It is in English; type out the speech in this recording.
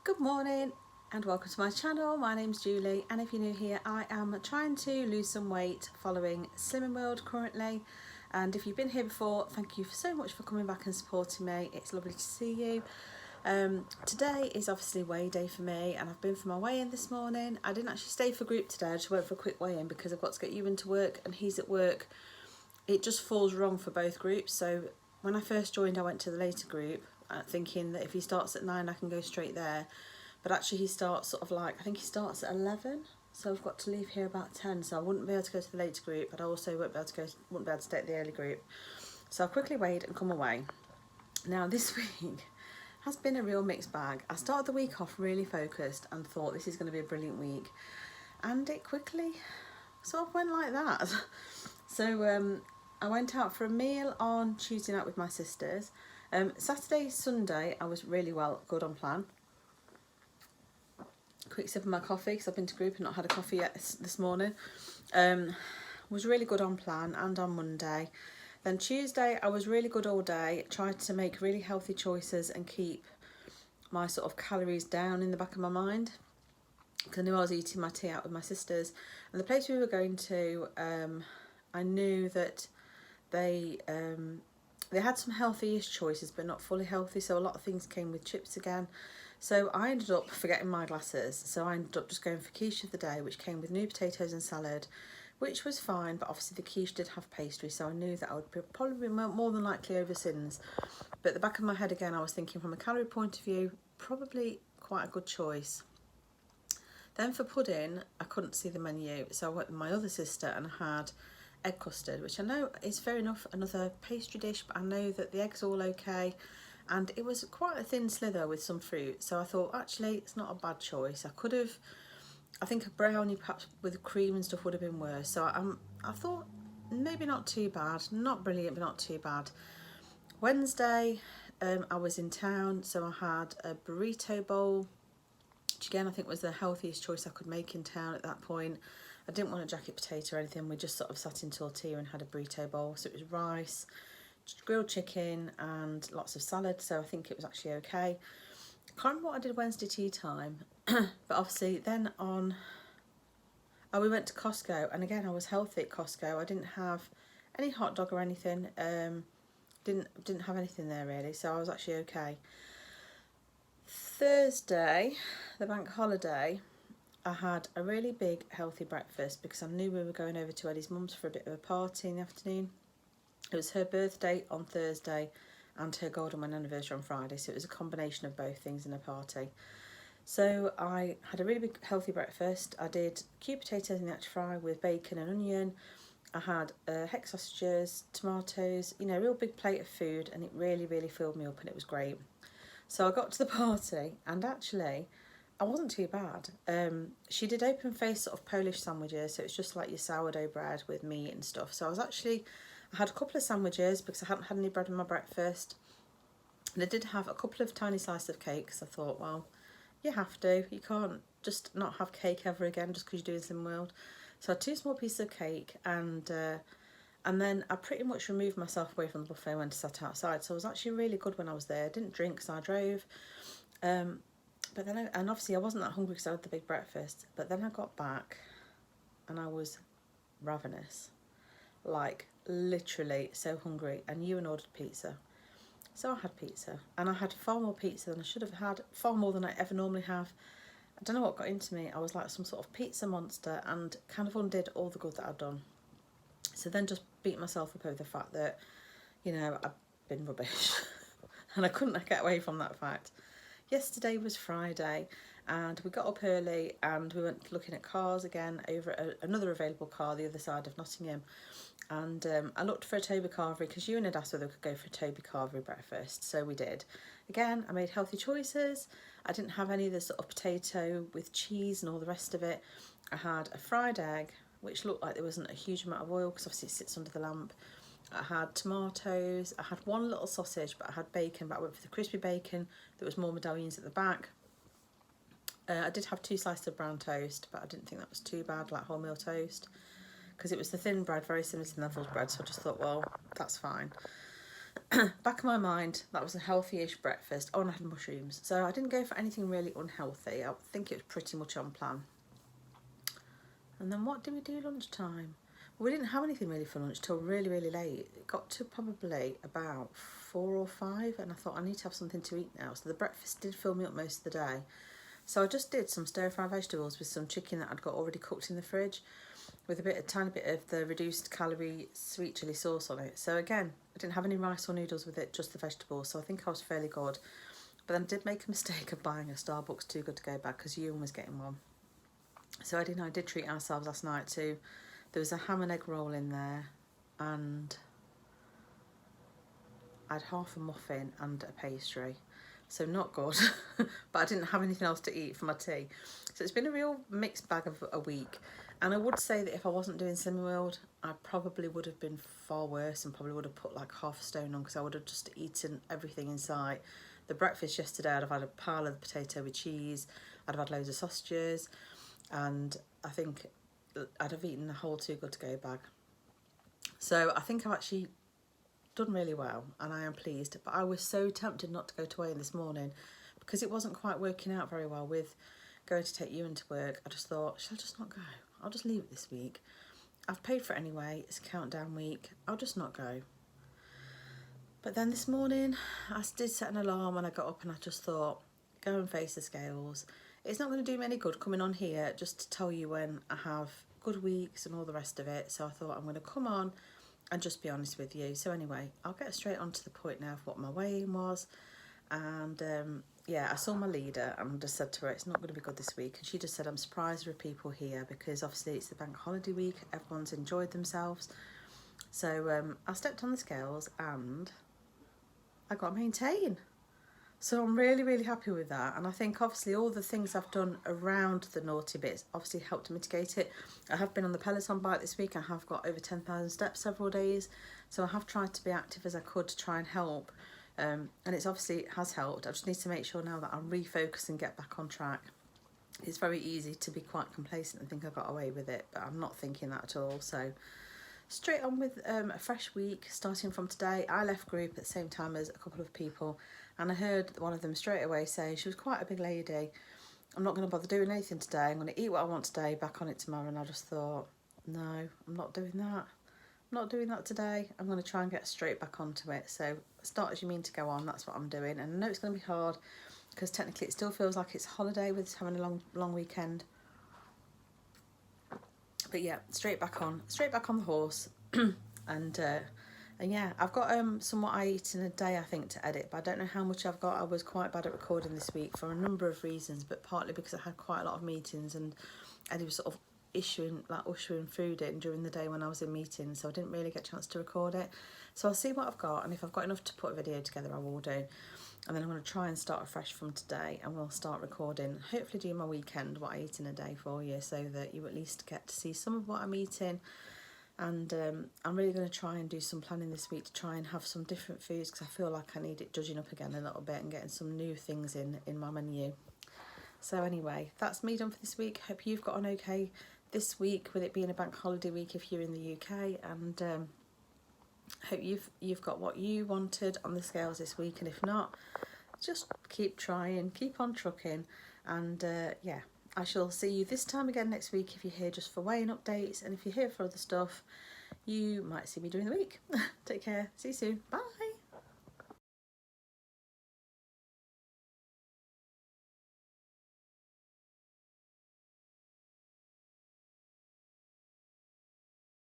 Good morning and welcome to my channel. My name's Julie, and if you're new here, I am trying to lose some weight following Slimming World currently. And if you've been here before, thank you so much for coming back and supporting me. It's lovely to see you. Today is obviously weigh day for me, and I've been for my weigh-in this morning. I didn't actually stay for group today. I just went for a quick weigh-in because I've got to get you into work and he's at work. It just falls wrong for both groups. So when I first joined, I went to the later group thinking that if he starts at 9 I can go straight there, but actually he starts sort of like, I think he starts at 11, so I've got to leave here about 10, so I wouldn't be able to go to the later group, but I also wouldn't be able to stay at the early group. So I quickly weighed and come away. Now this week has been a real mixed bag. I started the week off really focused and thought this is going to be a brilliant week, and it quickly sort of went like that. So I went out for a meal on Tuesday night with my sisters. Saturday, Sunday, I was really good on plan. Quick sip of my coffee because I've been to group and not had a coffee yet this morning. Was really good on plan and on Monday. Then Tuesday, I was really good all day. Tried to make really healthy choices and keep my sort of calories down in the back of my mind, because I knew I was eating my tea out with my sisters. And the place we were going to, I knew that they had some healthy-ish choices, but not fully healthy, so a lot of things came with chips again. So I ended up forgetting my glasses, so I ended up just going for quiche of the day, which came with new potatoes and salad, which was fine, but obviously the quiche did have pastry, so I knew that I would probably be more than likely over sins. But at the back of my head again, I was thinking from a calorie point of view, probably quite a good choice. Then for pudding, I couldn't see the menu, so I went with my other sister and had egg custard, which I know is fair enough, another pastry dish, but I know that the egg's all okay, and it was quite a thin slither with some fruit, so I thought actually it's not a bad choice. I think a brownie perhaps with cream and stuff would have been worse, so I thought maybe not too bad, not brilliant but not too bad. Wednesday I was in town, so I had a burrito bowl, which again I think was the healthiest choice I could make in town at that point. I didn't want a jacket potato or anything, we just sort of sat in tortilla and had a burrito bowl. So it was rice, grilled chicken and lots of salad, so I think it was actually okay. I can't remember what I did Wednesday tea time, but obviously then we went to Costco, and again I was healthy at Costco. I didn't have any hot dog or anything, didn't have anything there really, so I was actually okay. Thursday, the bank holiday, I had a really big healthy breakfast because I knew we were going over to Eddie's mum's for a bit of a party in the afternoon. It was her birthday on Thursday and her golden wedding anniversary on Friday, so it was a combination of both things in a party. So I had a really big healthy breakfast. I did cube potatoes in the air fry with bacon and onion. I had hex sausages, tomatoes, you know, a real big plate of food, and it really filled me up and it was great. So I got to the party and actually I wasn't too bad. She did open face sort of Polish sandwiches, so it's just like your sourdough bread with meat and stuff. So I had a couple of sandwiches because I hadn't had any bread in my breakfast, and I did have a couple of tiny slices of cake because I thought, well, you have to, you can't just not have cake ever again just because you're doing Slim World. So I had 2 small pieces of cake, and then I pretty much removed myself away from the buffet and went to sit outside. So I was actually really good when I was there. I didn't drink because I drove. But then, and obviously I wasn't that hungry because I had the big breakfast, but then I got back and I was ravenous, like literally so hungry, and you ordered pizza. So I had pizza, and I had far more pizza than I should have had, far more than I ever normally have. I don't know what got into me. I was like some sort of pizza monster and kind of undid all the good that I'd done. So then just beat myself up over the fact that, you know, I've been rubbish and I couldn't get away from that fact. Yesterday was Friday and we got up early and we went looking at cars again over another available car the other side of Nottingham, and I looked for a Toby Carvery because you had asked whether we could go for a Toby Carvery breakfast, so we did. Again, I made healthy choices. I didn't have any of the sort of potato with cheese and all the rest of it. I had a fried egg, which looked like there wasn't a huge amount of oil because obviously it sits under the lamp. I had tomatoes, I had one little sausage, but I had bacon, but I went for the crispy bacon. There was more medallions at the back. I did have 2 slices of brown toast, but I didn't think that was too bad, like wholemeal toast, because it was the thin bread, very similar to Neville's bread, so I just thought, well, that's fine. back of my mind, that was a healthy-ish breakfast. Oh, and I had mushrooms. So I didn't go for anything really unhealthy. I think it was pretty much on plan. And then what did we do lunchtime? Well, we didn't have anything really for lunch till really, really late. It got to probably about 4 or 5, and I thought I need to have something to eat now. So the breakfast did fill me up most of the day. So I just did some stir-fry vegetables with some chicken that I'd got already cooked in the fridge, with a tiny bit of the reduced calorie sweet chilli sauce on it. So again, I didn't have any rice or noodles with it, just the vegetables. So I think I was fairly good. But then I did make a mistake of buying a Starbucks Too Good To Go bag because Ewan was getting one. So I did treat ourselves last night too. There was a ham and egg roll in there, and I had half a muffin and a pastry. So not good, but I didn't have anything else to eat for my tea. So it's been a real mixed bag of a week. And I would say that if I wasn't doing Slimming World, I probably would have been far worse and probably would have put like half a stone on, because I would have just eaten everything in sight. The breakfast yesterday, I'd have had a pile of potato with cheese, I'd have had loads of sausages, and I think I'd have eaten the whole Too Good To Go bag. So I think I've actually done really well, and I am pleased. But I was so tempted not to go to weigh-in this morning because it wasn't quite working out very well with going to take Ewan to work. I just thought, shall I just not go? I'll just leave it this week. I've paid for it anyway. It's a countdown week. I'll just not go. But then this morning, I did set an alarm and I got up and I just thought, go and face the scales. It's not going to do me any good coming on here just to tell you when I have good weeks and all the rest of it. So I thought I'm going to come on and just be honest with you. So anyway, I'll get straight on to the point now of what my weigh-in was. And yeah, I saw my leader and just said to her, it's not going to be good this week. And she just said, I'm surprised there are people here because obviously it's the bank holiday week. Everyone's enjoyed themselves. So I stepped on the scales and I got maintain. So I'm really, really happy with that. And I think obviously all the things I've done around the naughty bits obviously helped mitigate it. I have been on the Peloton bike this week. I have got over 10,000 steps several days. So I have tried to be active as I could to try and help. And it's obviously has helped. I just need to make sure now that I refocus and get back on track. It's very easy to be quite complacent and think I got away with it, but I'm not thinking that at all. So straight on with a fresh week starting from today. I left group at the same time as a couple of people, and I heard one of them straight away say, she was quite a big lady, I'm not going to bother doing anything today, I'm going to eat what I want today, back on it tomorrow. And I just thought, no, I'm not doing that. I'm not doing that today. I'm going to try and get straight back onto it. So start as you mean to go on, that's what I'm doing. And I know it's going to be hard because technically it still feels like it's holiday with having a long weekend. But yeah, straight back on the horse. And yeah, I've got some what I eat in a day I think to edit, but I don't know how much I've got. I was quite bad at recording this week for a number of reasons, but partly because I had quite a lot of meetings and Eddie was sort of ushering food in during the day when I was in meetings, so I didn't really get a chance to record it. So I'll see what I've got, and if I've got enough to put a video together I will do. And then I'm going to try and start afresh from today, and we'll start recording, hopefully do my weekend, what I eat in a day for you, so that you at least get to see some of what I'm eating. And I'm really going to try and do some planning this week to try and have some different foods, because I feel like I need it judging up again a little bit and getting some new things in my menu. So anyway, that's me done for this week. Hope you've got on okay this week, with it being a bank holiday week if you're in the UK, and hope you've got what you wanted on the scales this week, and if not, just keep trying, keep on trucking, and yeah, I shall see you this time again next week if you're here just for weighing updates, and if you're here for other stuff, you might see me during the week. Take care, see you soon, bye.